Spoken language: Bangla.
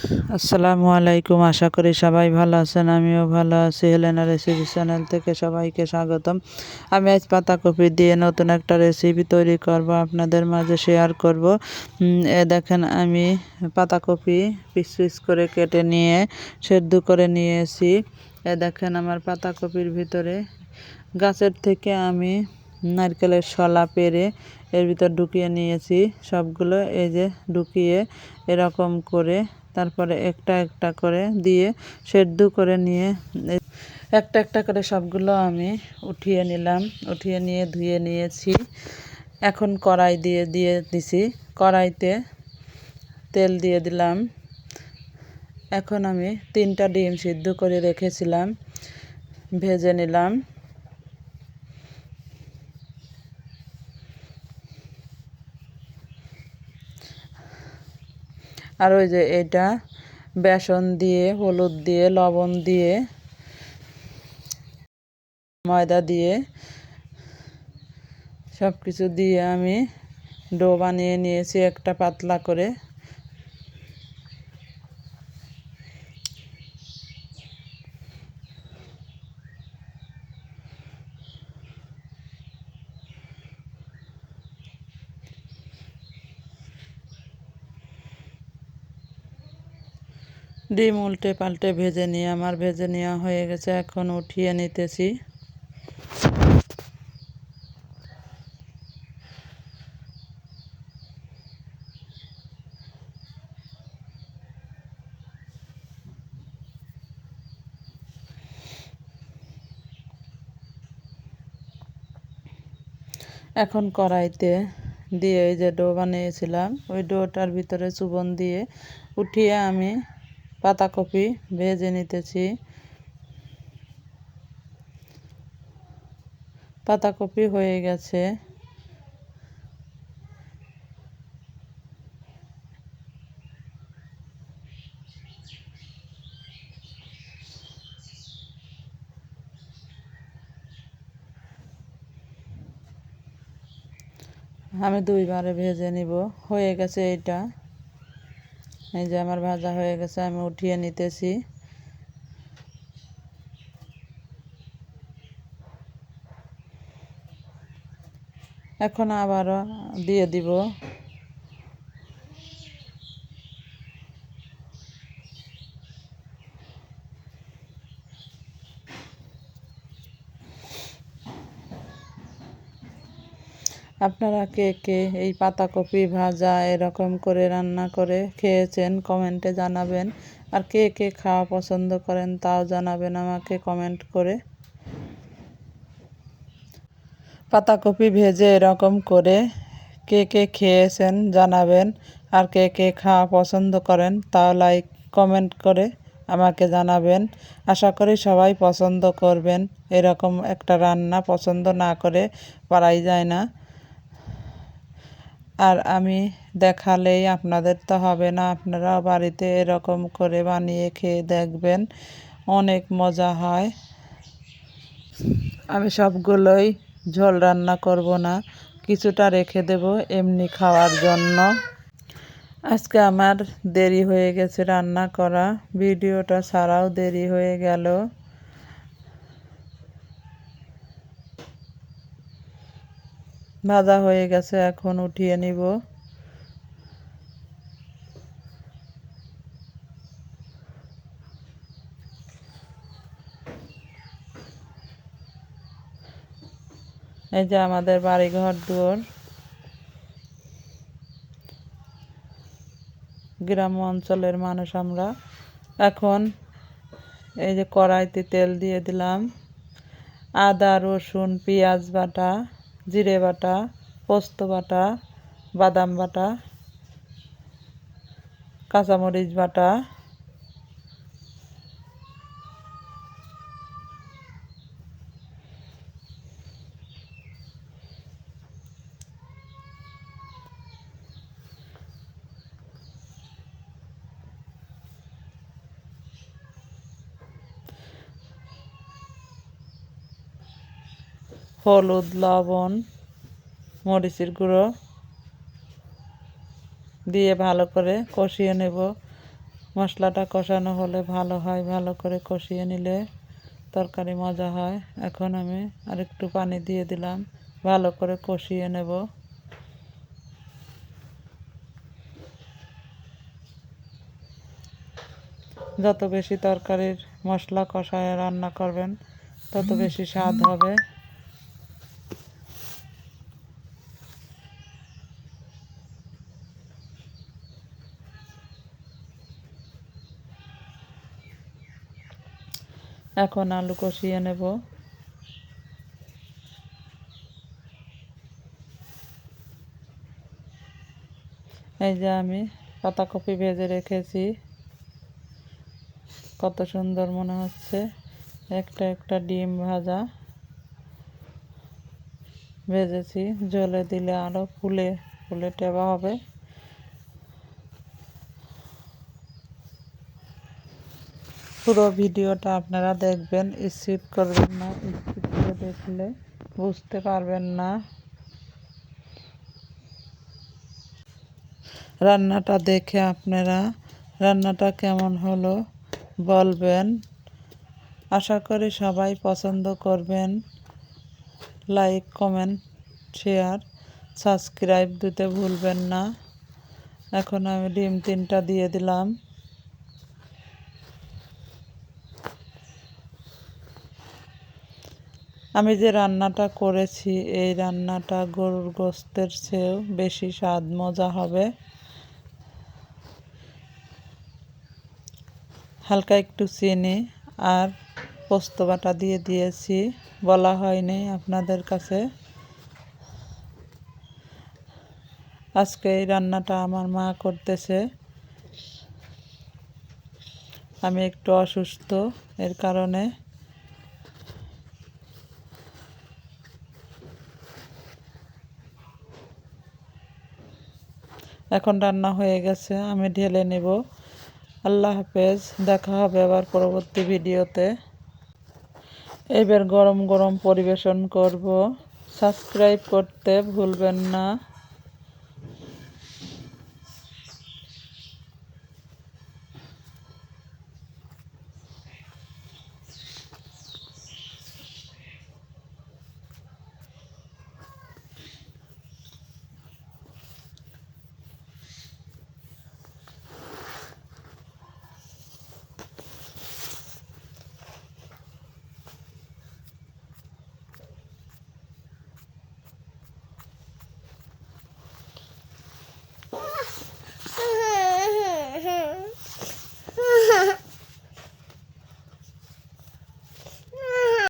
আসসালামু আলাইকুম। আশা করি সবাই ভালো আছেন, আমিও ভালো আছি। হেলেনা রেসিপি চ্যানেল থেকে সবাইকে স্বাগতম। আমি আজ পাতাকপি দিয়ে নতুন একটা রেসিপি তৈরি করব, আপনাদের মাঝে শেয়ার করব। দেখেন আমি পাতাকপি পিস পিস করে কেটে নিয়ে সেদ্ধ করে নিয়েছি। দেখেন আমার পাতাকপির ভিতরে গাছের থেকে আমি নারকেলের শলা পেড়ে এর ভিতর ঢুকিয়ে নিয়েছি সবগুলো। এই যে ঢুকিয়ে এরকম করে তারপরে একটা একটা করে দিয়ে সেদ্ধ করে নিয়ে একটা একটা করে সবগুলো আমি উঠিয়ে নিলাম। উঠিয়ে নিয়ে ধুয়ে নিয়েছি। এখন কড়াই দিয়ে দিছি। কড়াইতে তেল দিয়ে দিলাম। এখন আমি 3টা ডিম সিদ্ধ করে রেখেছিলাম, ভেজে নিলাম। আর ওই যে এটা বেসন দিয়ে, হলুদ দিয়ে, লবণ দিয়ে, ময়দা দিয়ে সব কিছু দিয়ে আমি ডো বানিয়ে নিয়েছি একটা পাতলা করে। ডিম উল্টে পাল্টে ভেজে নিয়ে আমার ভেজে নেওয়া হয়ে গেছে। এখন উঠিয়ে নিতেছি। এখন কড়াইতে দিয়ে এই যে ডো বানিয়েছিলাম ওই ডোটার ভিতরে চুবন দিয়ে উঠিয়ে আমি পাতাকপি ভেজে নিতেছি। পাতাকপি হয়ে গেছে। আমি 2বারে ভেজে নিব। হয়ে গেছে এটা। এই যে আমার ভাজা হয়ে গেছে, আমি উঠিয়ে নিতেছি। এখন আবারও দিয়ে দিব। আপনারা কে কে এই পাতাকপি ভাজা এরকম করে রান্না করে খেয়েছেন কমেন্টে জানাবেন। আর কে কে খাওয়া পছন্দ করেন তাও জানাবেন আমাকে কমেন্ট করে। পাতাকপি ভেজে এরকম করে কে কে খেয়েছেন জানাবেন। আর কে কে খাওয়া পছন্দ করেন তাও লাইক কমেন্ট করে আমাকে জানাবেন। আশা করি সবাই পছন্দ করবেন। এরকম একটা রান্না পছন্দ না করে পারাই যায় না। আর আমি দেখালেই আপনাদের তো হবে না, আপনারাও বাড়িতে এরকম করে বানিয়ে খেয়ে দেখবেন, অনেক মজা হয়। আমি সবগুলোই ঝোল রান্না করব না, কিছুটা রেখে দেব এমনি খাওয়ার জন্য। আজকে আমার দেরি হয়ে গেছে রান্না করা, ভিডিওটা ছাড়াও দেরি হয়ে গেল। ভাজা হয়ে গেছে, এখন উঠিয়ে নিব। এই যে আমাদের বাড়িঘর দুয়ার, গ্রাম অঞ্চলের মানুষ আমরা। এখন এই যে কড়াইতে তেল দিয়ে দিলাম। আদা, রসুন, পেঁয়াজ বাটা, জিরে বাটা, পোস্ত বাটা, বাদাম বাটা, কাঁচামরিচ বাটা, হলুদ, লবণ, মরিচের গুঁড়ো দিয়ে ভালো করে কষিয়ে নেব। মশলাটা কষানো হলে ভালো হয়, ভালো করে কষিয়ে নিলে তরকারি মজা হয়। এখন আমি আরেকটু পানি দিয়ে দিলাম, ভালো করে কষিয়ে নেব। যত বেশি তরকারির মশলা কষায় রান্না করবেন তত বেশি স্বাদ হবে। এখন আলু কষিয়ে নেব। এই যে আমি পাতাকপি ভেজে রেখেছি, কত সুন্দর মনে হচ্ছে। একটা একটা ডিম ভাজা ভেজেছি, জলে দিলে আরও ফুলে ফুলে টেবা হবে। পুরো ভিডিওটা আপনারা দেখবেন, স্কিপ করবেন না। স্কিপ করে দেখলে বুঝতে পারবেন না। রান্নাটা দেখে আপনারা রান্নাটা কেমন হলো বলবেন। আশা করি সবাই পছন্দ করবেন। লাইক, কমেন্ট, শেয়ার, সাবস্ক্রাইব দিতে ভুলবেন না। এখন আমি ডিম 3টা দিয়ে দিলাম। আমি যে রান্নাটা করেছি এই রান্নাটা গরুর গোশতের চেয়েও বেশি স্বাদ মজা হবে। হালকা একটু চিনি আর পোস্ত বাটা দিয়ে দিয়েছি, বলা হয়নি আপনাদের কাছে। আজকে এই রান্নাটা আমার মা করতেছে। আমি একটু অসুস্থ, এর কারণে। এখন রান্না হয়ে গেছে, আমি ঢেলে নেব। আল্লাহ হাফেজ, দেখা হবে আবার পরবর্তী ভিডিওতে। এবার গরম গরম পরিবেশন করব। সাবস্ক্রাইব করতে ভুলবেন না।